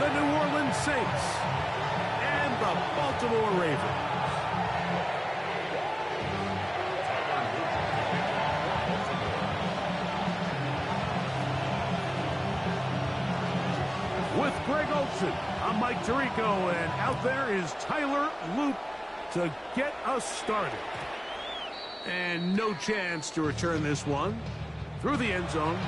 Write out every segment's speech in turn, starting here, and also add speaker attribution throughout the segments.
Speaker 1: the New Orleans Saints and the Baltimore Ravens. With Greg Olson, I'm Mike Tirico, and out there is Tyler Loop to get us started. And no chance to return this one through the end zone.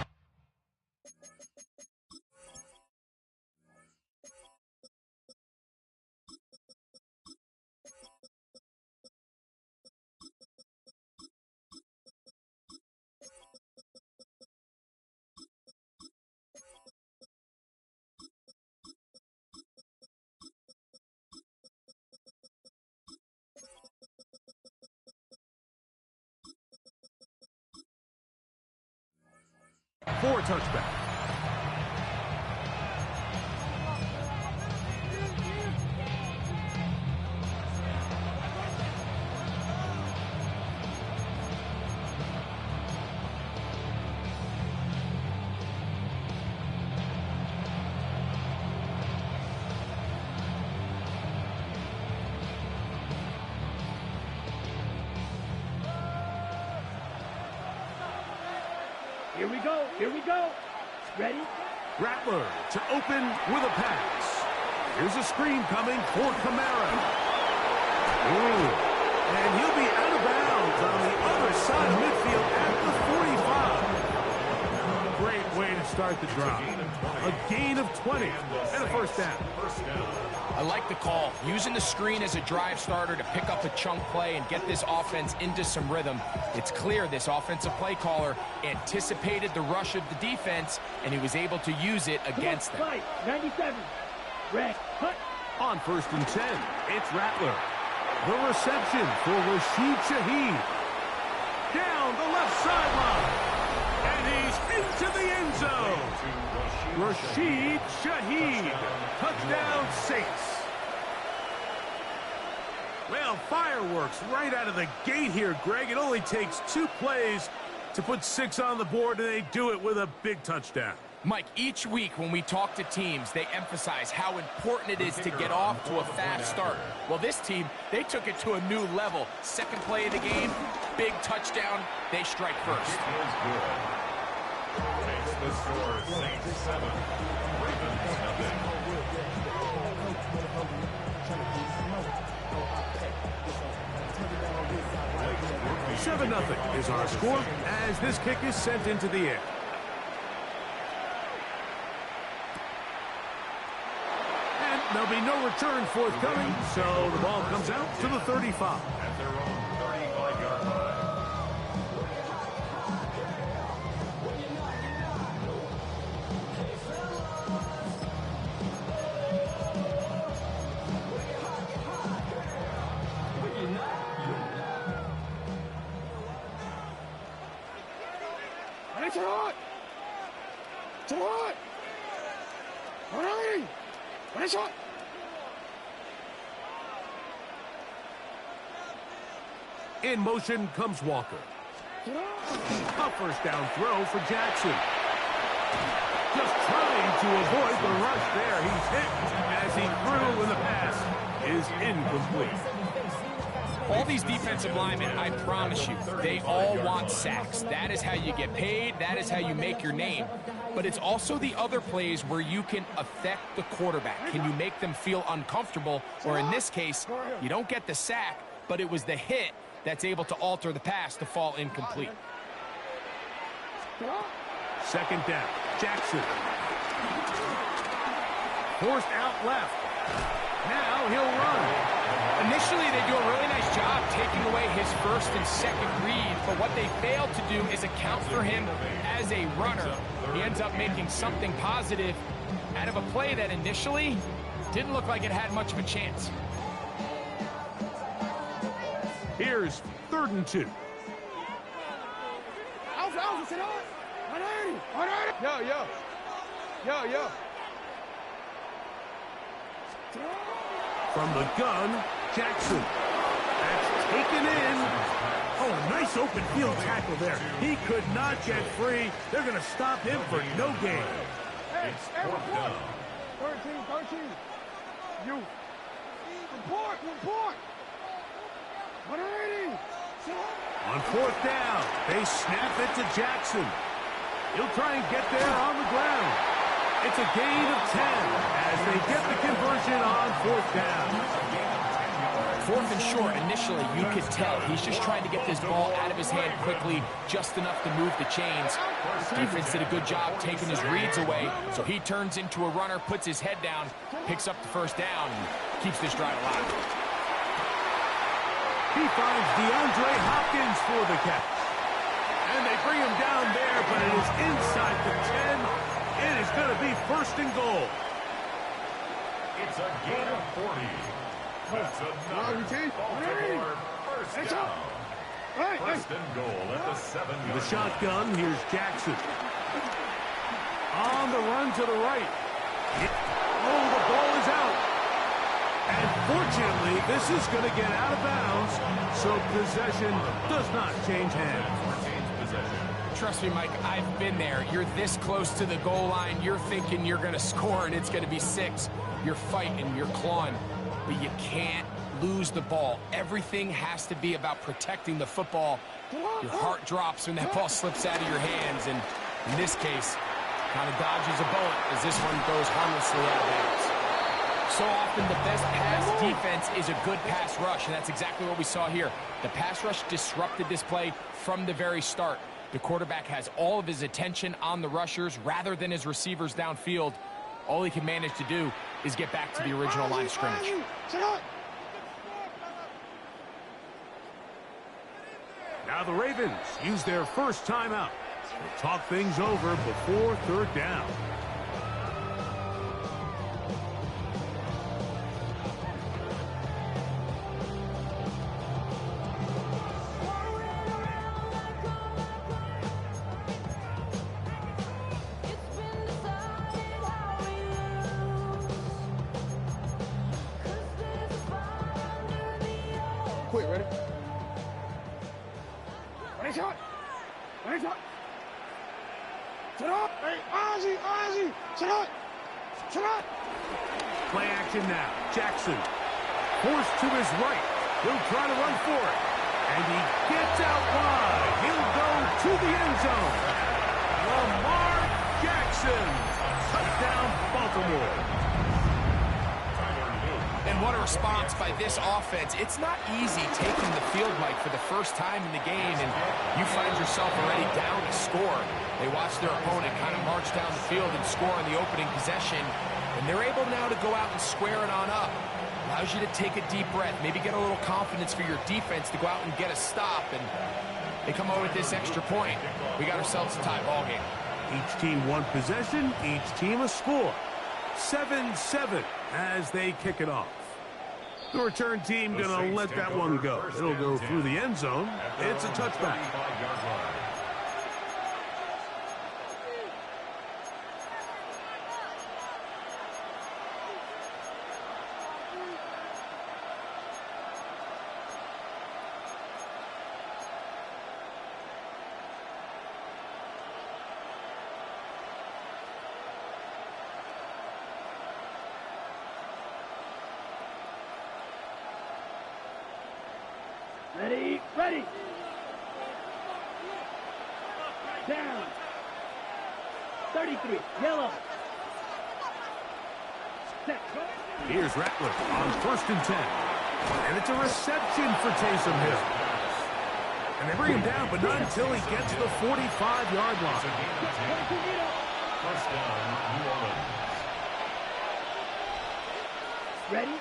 Speaker 1: For touchback.
Speaker 2: Here we go. Ready?
Speaker 1: Rattler to open with a pass. Here's a screen coming for Kamara. Ooh. And he'll be out of bounds on the other side of midfield at the 45. Great way to start the drive. A gain of 20 and a first down.
Speaker 3: I like the call, using the screen as a drive starter to pick up a chunk play and get this offense into some rhythm. It's clear this offensive play caller anticipated the rush of the defense, and he was able to use it against them.
Speaker 2: 97. Red, cut.
Speaker 1: On 1st and 10, it's Rattler. The reception for Rashid Shaheed. Down the left sideline. And he's into the end zone. Rashid Shaheed. Touchdown Saints. Well, fireworks right out of the gate here, Greg. It only takes 2 plays to put 6 on the board, and they do it with a big touchdown.
Speaker 3: Mike, each week when we talk to teams, they emphasize how important it is to get off to a fast start. Well, this team, they took it to a new level. Second play of the game, big touchdown. They strike first.
Speaker 4: Takes the score, Saints 7, Ravens
Speaker 1: 7-0 is our score as this kick is sent into the air. And there'll be no return forthcoming, so the ball comes out to the 35.
Speaker 4: At their own 35-yard line.
Speaker 2: It's hot! It's hot! All right! It's hot!
Speaker 1: In motion comes Walker. A first down throw for Jackson. Just trying to avoid the rush there. He's hit as he threw, and the pass is incomplete.
Speaker 3: All these defensive linemen, I promise you, they all want sacks. That is how you get paid. That is how you make your name. But it's also the other plays where you can affect the quarterback. Can you make them feel uncomfortable? Or in this case, you don't get the sack, but it was the hit that's able to alter the pass to fall incomplete.
Speaker 1: Second down, Jackson. Forced out left. Now he'll run.
Speaker 3: Initially, they do a really nice job taking away his first and second read, but what they failed to do is account for him as a runner. He ends up making something positive out of a play that initially didn't look like it had much of a chance.
Speaker 1: Here's 3rd and 2.
Speaker 2: Yo.
Speaker 1: From the gun, Jackson. That's taken in. Oh, nice open field tackle there. He could not get free. They're going to stop him for no gain.
Speaker 4: It's 4th down.
Speaker 2: You. Report. 180.
Speaker 1: On fourth down, they snap it to Jackson. He'll try and get there on the ground. It's a gain of 10 as they get the conversion on fourth down.
Speaker 3: Fourth and short, initially, you could tell he's just trying to get this ball out of his hand quickly, just enough to move the chains. Defense did a good job taking his reads away, so he turns into a runner, puts his head down, picks up the first down, and keeps this drive alive.
Speaker 1: He finds DeAndre Hopkins for the catch. And they bring him down there, but it is inside the 10. It is going to be first and goal.
Speaker 4: It's a gain of 40. That's another Baltimore first down. First and goal at the 7-yard.
Speaker 1: The shotgun, here's Jackson. On the run to the right. Oh, the ball is out. And fortunately, this is going to get out of bounds, so possession does not change hands.
Speaker 3: Trust me, Mike, I've been there. You're this close to the goal line. You're thinking you're going to score, and it's going to be 6. You're fighting, you're clawing, but you can't lose the ball. Everything has to be about protecting the football. Your heart drops when that ball slips out of your hands, and in this case, kind of dodges a bullet as this one goes harmlessly out of bounds. So often the best pass defense is a good pass rush, and that's exactly what we saw here. The pass rush disrupted this play from the very start. The quarterback has all of his attention on the rushers rather than his receivers downfield. All he can manage to do is get back to the original line of scrimmage.
Speaker 1: Now the Ravens use their first timeout. They'll talk things over before third down.
Speaker 2: Quick, ready? Ready, shot. Shut up. Hey, Ozzy. Shut up.
Speaker 1: Play action now. Jackson. Forced to his right. He'll try to run for it. And he gets out wide. He'll go to the end zone. Lamar Jackson. Touchdown, Baltimore.
Speaker 3: And what a response by this offense. It's not easy taking the field, Mike, for the first time in the game, and you find yourself already down to score. They watch their opponent kind of march down the field and score on the opening possession, and they're able now to go out and square it on up. Allows you to take a deep breath, maybe get a little confidence for your defense to go out and get a stop, and they come out with this extra point. We got ourselves a tie ball game.
Speaker 1: Each team one possession, each team a score. 7-7 as they kick it off. The return team going to let that one go. It'll go through the end zone. It's a touchback.
Speaker 2: Ready. Down. 33. Yellow. Set.
Speaker 1: Here's Rattler on 1st and 10. And it's a reception for Taysom Hill. And they bring him down, but not until he gets to the 45-yard line.
Speaker 4: First down, New Orleans.
Speaker 2: Ready?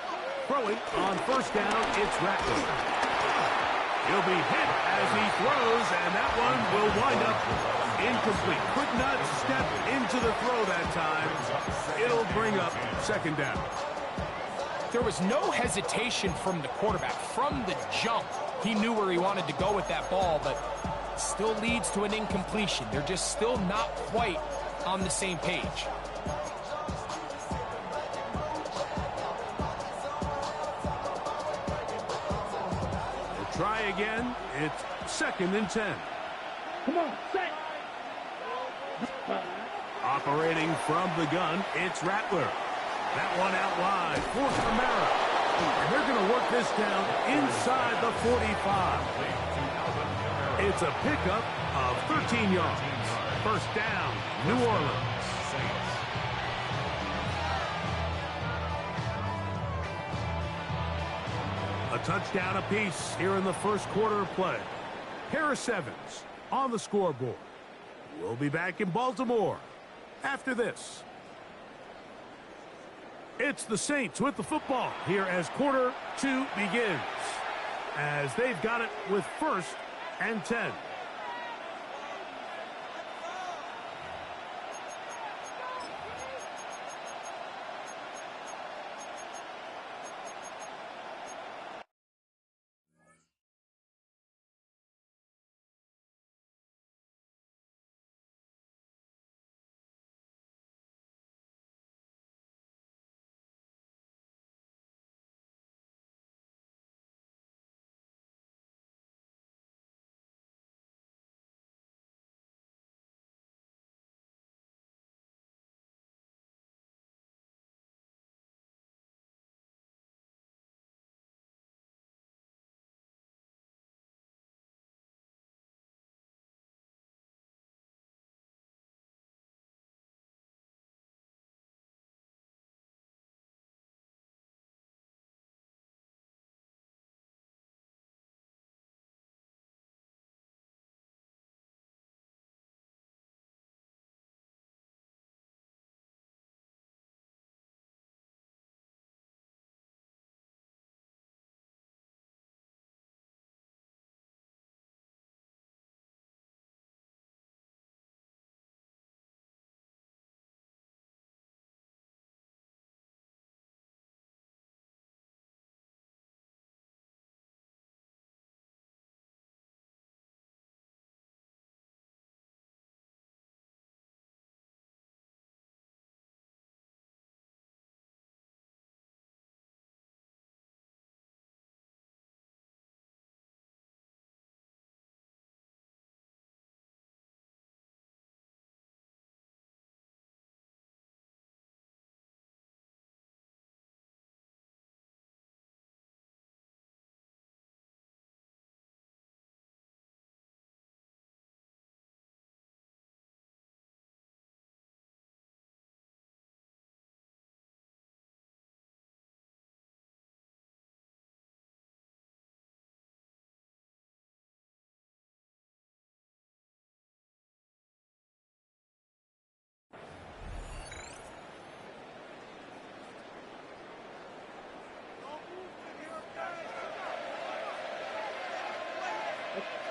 Speaker 1: Throwing on 1st down, it's Rattler. He'll be hit as he throws, and that one will wind up incomplete. Could not step into the throw that time. It'll bring up 2nd down.
Speaker 3: There was no hesitation from the quarterback. From the jump, he knew where he wanted to go with that ball, but still leads to an incompletion. They're just still not quite on the same page.
Speaker 1: Try again. It's 2nd and 10.
Speaker 2: Come on, set.
Speaker 1: Operating from the gun, it's Rattler. That one out wide for Kamara. And they're going to work this down inside the 45. It's a pickup of 13 yards. First down, New Orleans. A touchdown apiece here in the first quarter of play. Harris Evans on the scoreboard. We'll be back in Baltimore after this. It's the Saints with the football here as quarter 2 begins. As they've got it with 1st and 10.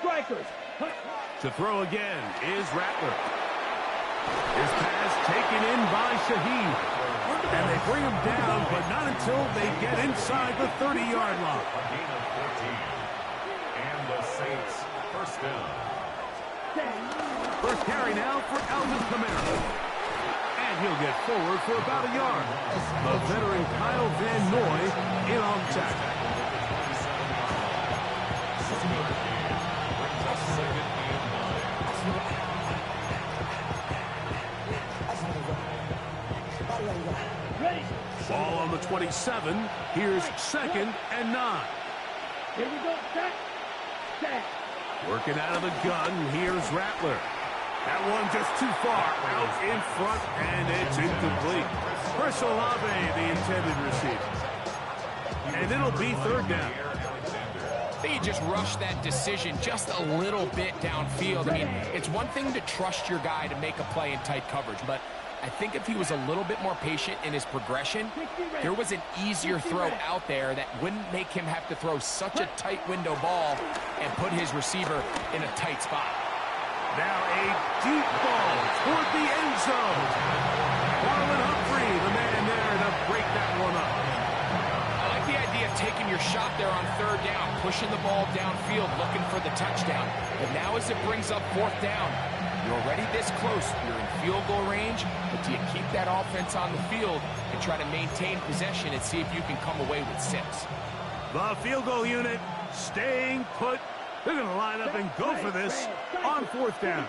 Speaker 2: Strikers.
Speaker 1: To throw again is Rattler. His pass taken in by Shaheed. And they bring him down, but not until they get inside the 30-yard line.
Speaker 4: A gain of 14. And the Saints first down.
Speaker 1: First carry now for Alvin Kamara. And he'll get forward for about a yard. The veteran Kyle Van Noy in on tackle. Ball on the 27. Here's 2nd and 9.
Speaker 2: Here we go. Set.
Speaker 1: Working out of the gun. Here's Rattler. That one just too far out in front, and it's incomplete. Chris Olave, the intended receiver. And it'll be 3rd down.
Speaker 3: They just rushed that decision just a little bit downfield. I mean, it's one thing to trust your guy to make a play in tight coverage, but I think if he was a little bit more patient in his progression, there was an easier throw out there that wouldn't make him have to throw such a tight window ball and put his receiver in a tight spot.
Speaker 1: Now a deep ball toward the end zone. Marlon Humphrey, the man there to break that one up.
Speaker 3: I like the idea of taking your shot there on 3rd down, pushing the ball downfield, looking for the touchdown. But now as it brings up 4th down, you're already this close. You're in field goal range, but do you keep that offense on the field and try to maintain possession and see if you can come away with 6?
Speaker 1: The field goal unit staying put. They're going to line up and go for this on 4th down.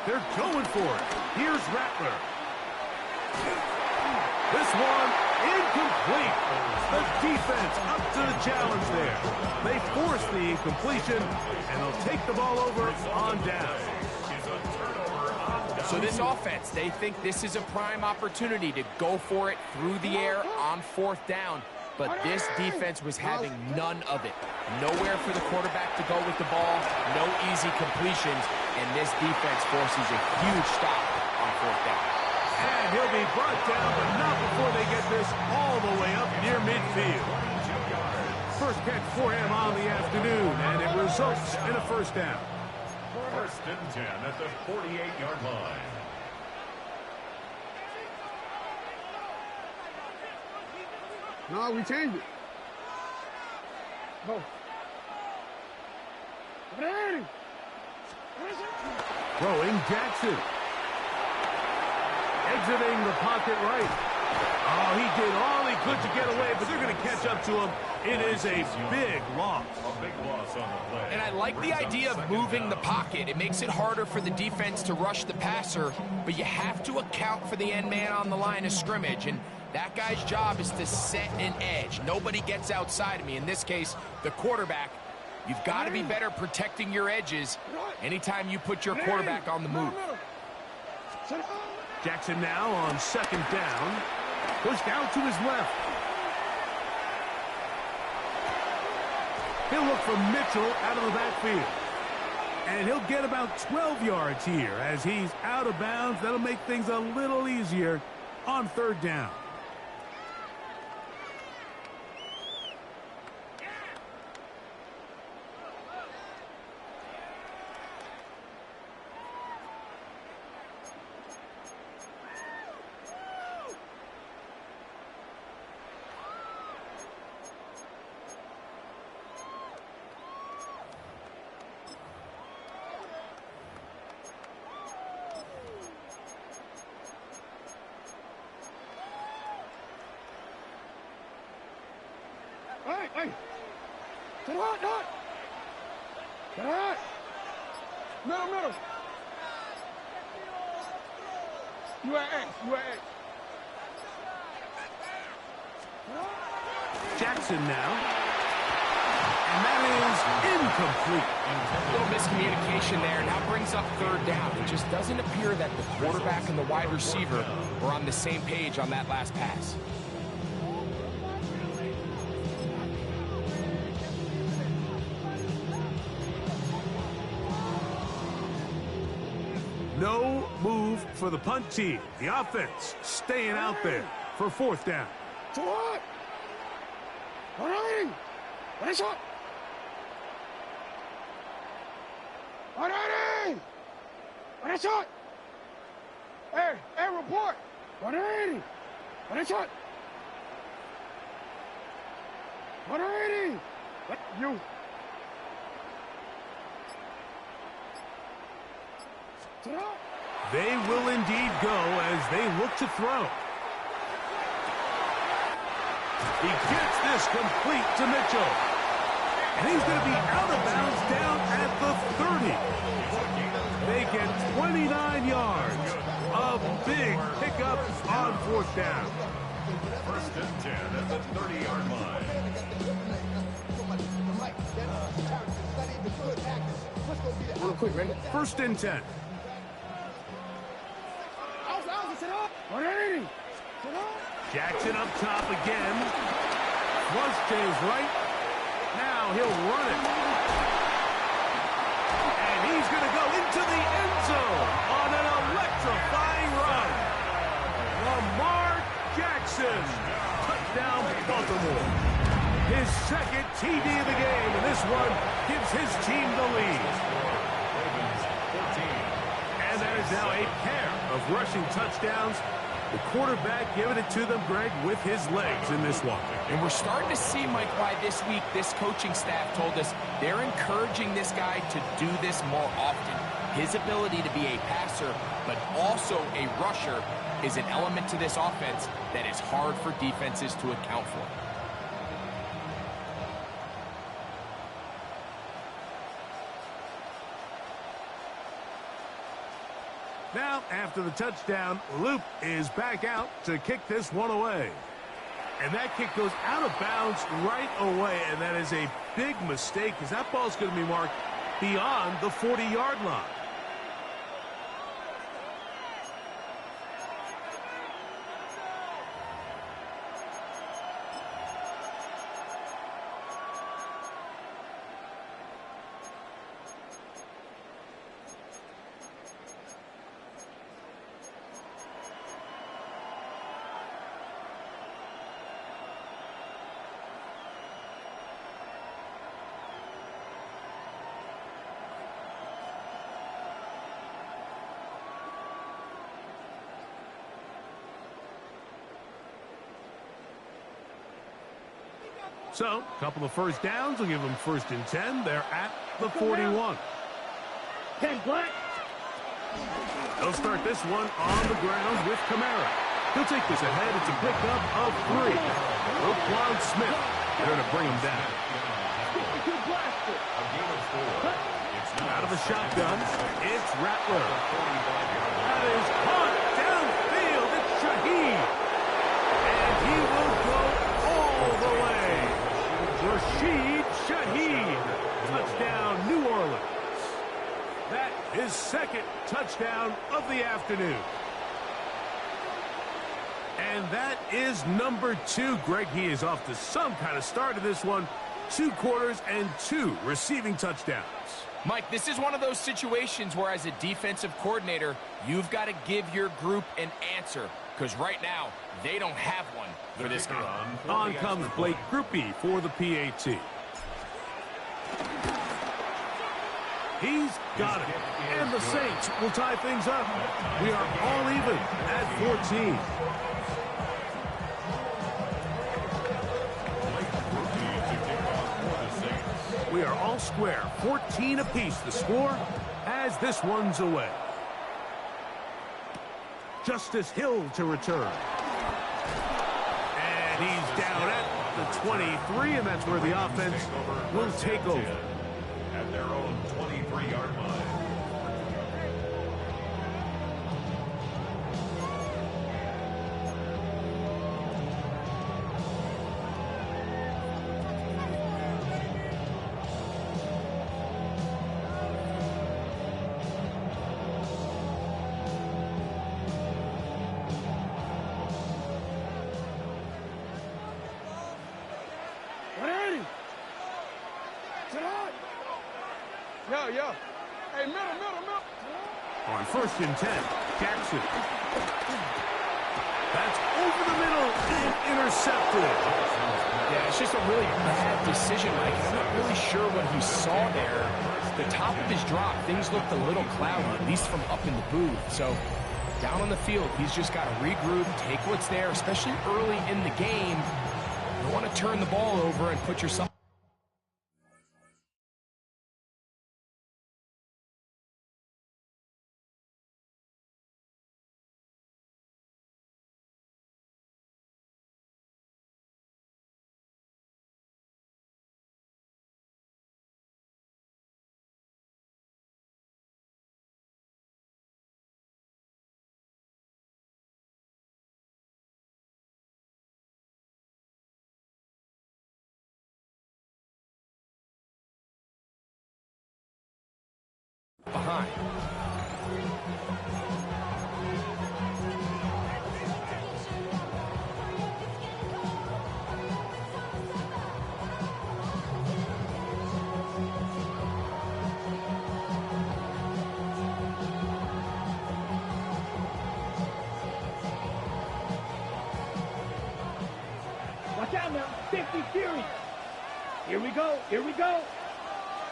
Speaker 1: They're going for it. Here's Rattler. This one incomplete. The defense up to the challenge there. They force the incompletion, and they'll take the ball over on down.
Speaker 3: So this offense, they think this is a prime opportunity to go for it through the air on 4th down. But this defense was having none of it. Nowhere for the quarterback to go with the ball, no easy completions, and this defense forces a huge stop on 4th down.
Speaker 1: And he'll be brought down, but not before they get this all the way up near midfield. First catch for him on the afternoon, and it results in a first down.
Speaker 4: 1st and 10 at the 48-yard line.
Speaker 2: No, we changed it. Go.
Speaker 1: Throwing Jackson. Exiting the pocket right. Oh, he did all he could to get away, but they're going to catch up to him. It is a big loss.
Speaker 4: A big loss on the play.
Speaker 3: And I like the idea of moving the pocket. It makes it harder for the defense to rush the passer, but you have to account for the end man on the line of scrimmage, and that guy's job is to set an edge. Nobody gets outside of me. In this case, the quarterback. You've got to be better protecting your edges anytime you put your quarterback on the move.
Speaker 1: Jackson now on 2nd down. Pushed out to his left. He'll look for Mitchell out of the backfield. And he'll get about 12 yards here as he's out of bounds. That'll make things a little easier on 3rd down.
Speaker 2: Hey! To the right, dot! To the right! Middle! You at X,
Speaker 1: Jackson now. And that is incomplete.
Speaker 3: A little miscommunication there. Now brings up 3rd down. It just doesn't appear that the quarterback and the wide receiver were on the same page on that last pass.
Speaker 1: No move for the punt team. The offense staying out there for 4th down.
Speaker 2: To what? What is up? What is up? Hey, report. What is up? You.
Speaker 1: They will indeed go as they look to throw. He gets this complete to Mitchell. And he's going to be out of bounds down at the 30. They get 29 yards. A big pickup on 4th down.
Speaker 4: 1st and 10 at the 30-yard line.
Speaker 2: Real quick, ready?
Speaker 1: 1st and 10. Jackson up top again. Flush to his right. Now he'll run it. And he's going to go into the end zone on an electrifying run. Lamar Jackson. Touchdown, Baltimore. His 2nd TD of the game, and this one gives his team the lead. And that is now a pair of rushing touchdowns. The quarterback giving it to them, Greg, with his legs in this one.
Speaker 3: And we're starting to see, Mike, why this week this coaching staff told us they're encouraging this guy to do this more often. His ability to be a passer, but also a rusher, is an element to this offense that is hard for defenses to account for.
Speaker 1: after the touchdown. Loop is back out to kick this one away. And that kick goes out of bounds right away, and that is a big mistake because that ball's going to be marked beyond the 40-yard line. So, a couple of first downs will give them 1st and 10. They're at the 41.
Speaker 2: 10 black.
Speaker 1: They'll start this one on the ground with Kamara. He'll take this ahead. It's a pickup of 3. Roquan Smith. They're going to bring him down. Out of the shotgun, it's Rattler. That is caught downfield. It's Shaheed. And he will go all the way. Rashid Shaheed. Touchdown, New Orleans. That is 2nd touchdown of the afternoon. And that is number 2. Greg, he is off to some kind of start of this one. 2 quarters and 2 receiving touchdowns.
Speaker 3: Mike, this is one of those situations where as a defensive coordinator, you've got to give your group an answer. Because right now, they don't have one for this game.
Speaker 1: On comes Blake Grupe for the PAT. He's got it. And the Saints will tie things up. We are all even at 14. We are all square. 14 apiece the score as this one's away. Justice Hill to return. And he's down at the 23, and that's where the offense will take over.
Speaker 4: At their own 23-yard line.
Speaker 2: Yo. Hey, middle.
Speaker 1: On 1st and 10, Jackson. That's over the middle and intercepted.
Speaker 3: Yeah, it's just a really bad decision, Mike. I'm not really sure what he saw there. The top of his drop, things looked a little cloudy, at least from up in the booth. So down on the field, he's just got to regroup, take what's there, especially early in the game. You don't want to turn the ball over and put yourself. Behind.
Speaker 5: Watch out now, 50 Fury. Here we go.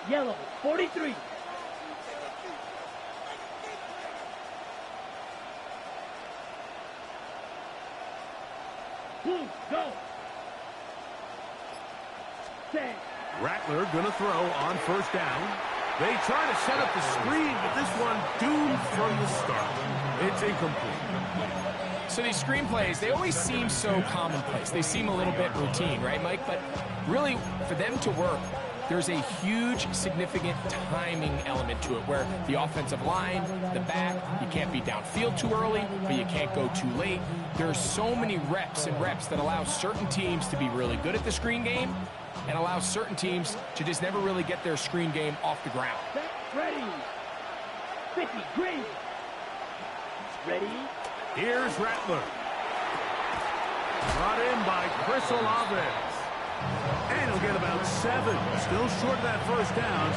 Speaker 5: Yellow, 43. Go. Set.
Speaker 1: Rattler going to throw on 1st down. They try to set up the screen, but this one doomed from the start. It's incomplete.
Speaker 3: So these screenplays, they always seem so commonplace. They seem a little bit routine, right, Mike? But really, for them to work, there's a huge, significant timing element to it where the offensive line, the back, you can't be downfield too early, but you can't go too late. There's so many reps that allow certain teams to be really good at the screen game and allow certain teams to just never really get their screen game off the ground.
Speaker 5: Ready. 50, green. Ready.
Speaker 1: Here's Rattler. Brought in by Chris Olave. And he'll get about 7. Still short of that first down.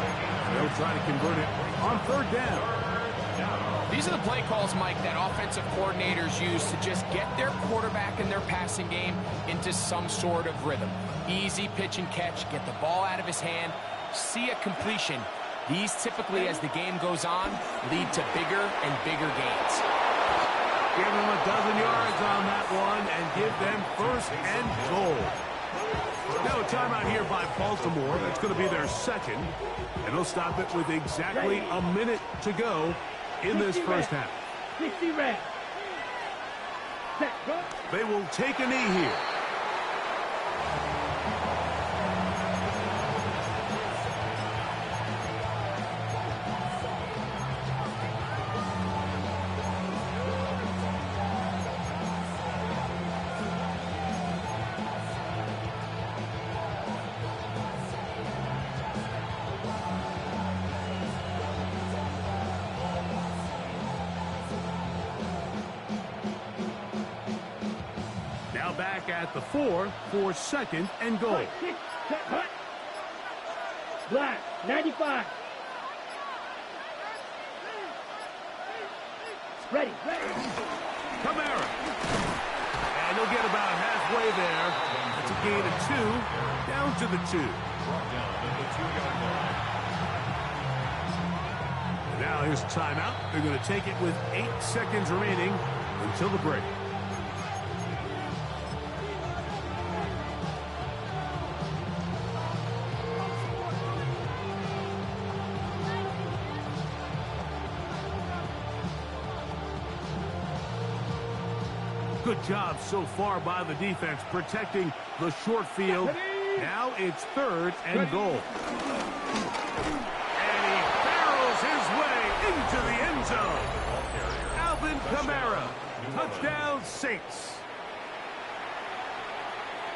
Speaker 1: They'll try to convert it on 3rd down.
Speaker 3: These are the play calls, Mike, that offensive coordinators use to just get their quarterback and their passing game into some sort of rhythm. Easy pitch and catch, get the ball out of his hand, see a completion. These typically, as the game goes on, lead to bigger and bigger gains.
Speaker 1: Give them a dozen yards on that one and give them 1st and goal. Now a timeout here by Baltimore. That's going to be their 2nd. And they'll stop it with exactly a minute to go in this first half.
Speaker 5: 60 reps. Set, go.
Speaker 1: They will take a knee here. Back at the 4 for 2nd and goal.
Speaker 5: Black, 95. Ready.
Speaker 1: Kamara. And he'll get about halfway there. That's a gain of 2. Down to the 2. Now here's a timeout. They're going to take it with 8 seconds remaining until the break. Good job so far by the defense protecting the short field. Now it's 3rd and goal. And he barrels his way into the end zone. Alvin Kamara. Touchdown, Saints.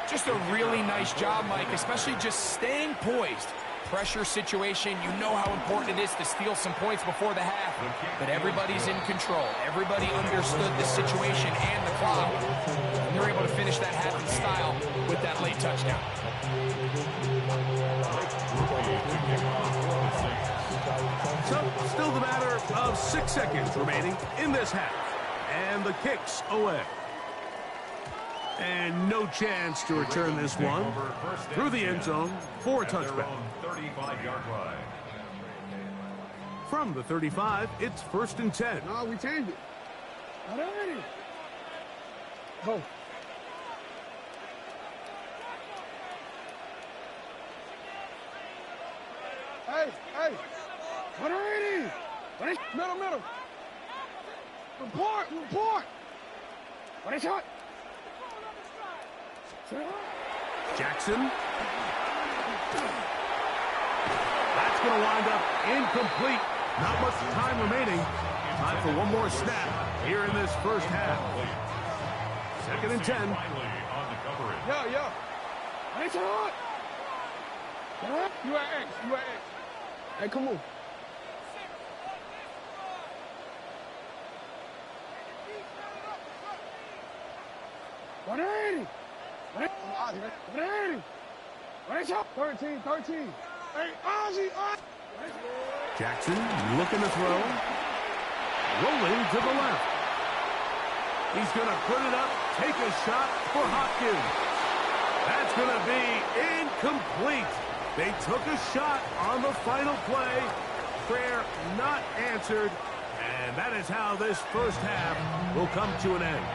Speaker 3: Just a really nice job, Mike, especially just staying poised. Pressure situation, you know how important it is to steal some points before the half, but everybody's in control. Everybody understood the situation and the clock, and they're able to finish that half in style with that late touchdown.
Speaker 1: So, still the matter of 6 seconds remaining in this half, and the kick's away. And no chance to return this one through the end zone for a touchback. From the 35, it's 1st and 10.
Speaker 2: No, we changed it. Alrighty. Go. Hey. Alrighty. Middle. Report. What is it?
Speaker 1: Jackson. That's going to wind up incomplete. Not much time remaining. Time for one more snap here in this first half. 2nd and 10.
Speaker 2: Yeah. Nice hot. You at X. Hey, come on. Ready. 13. Hey, Ozzy.
Speaker 1: Jackson looking to throw. Rolling to the left. He's going to put it up, take a shot for Hopkins. That's going to be incomplete. They took a shot on the final play. Prayer not answered. And that is how this first half will come to an end.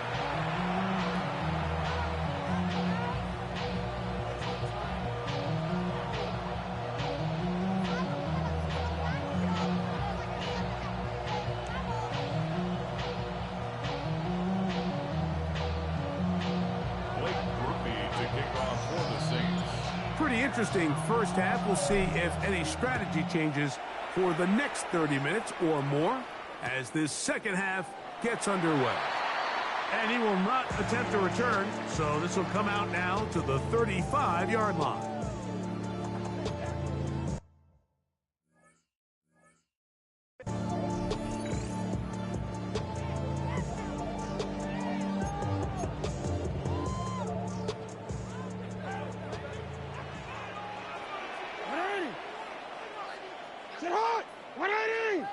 Speaker 1: interesting first half. We'll see if any strategy changes for the next 30 minutes or more as this second half gets underway. And he will not attempt a return, so this will come out now to the 35-yard line.
Speaker 2: Sit hard! 180!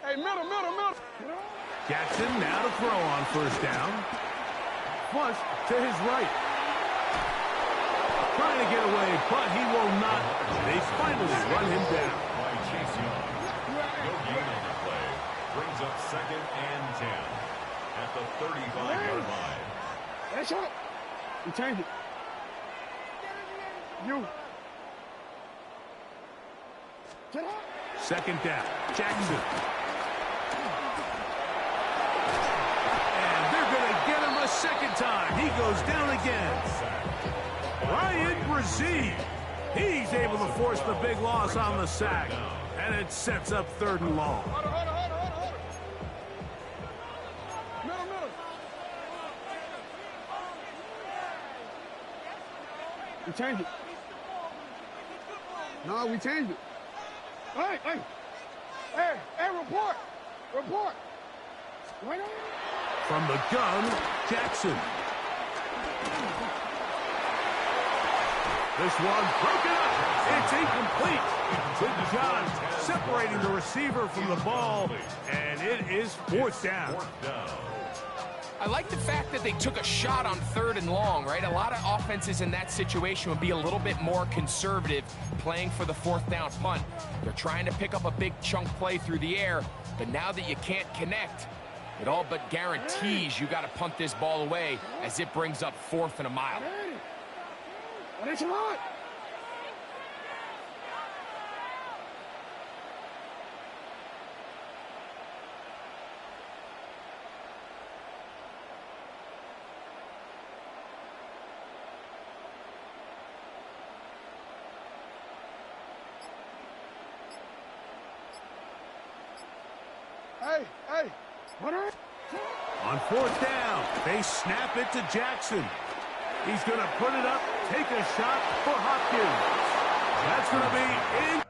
Speaker 2: Hey, middle.
Speaker 1: Jackson now to throw on first down. Flush to his right. Trying to get away, but he will not. They finally run him down.
Speaker 4: By Chase Young. No gain on the play. Brings up 2nd and 10 at the 35-yard line.
Speaker 2: That's up. You change it. You. Sit hard.
Speaker 1: Second down. Jackson. And they're going to get him a second time. He goes down again. Ryan Brzee. He's able to force the big loss on the sack. And it sets up 3rd and long.
Speaker 2: Hold on. Middle. We changed it. No, we changed it. Hey, report. Right on.
Speaker 1: From the gun, Jackson. This one broken up. It's incomplete. Good job separating the receiver from the ball, and it is 4th down.
Speaker 3: I like the fact that they took a shot on 3rd and long, right? A lot of offenses in that situation would be a little bit more conservative playing for the 4th down punt. They're trying to pick up a big chunk play through the air, but now that you can't connect, it all but guarantees you got to punt this ball away as it brings up 4th and a mile.
Speaker 2: That's a lot. Hey.
Speaker 1: On 4th down, they snap it to Jackson. He's going to put it up, take a shot for Hopkins. That's going to be in.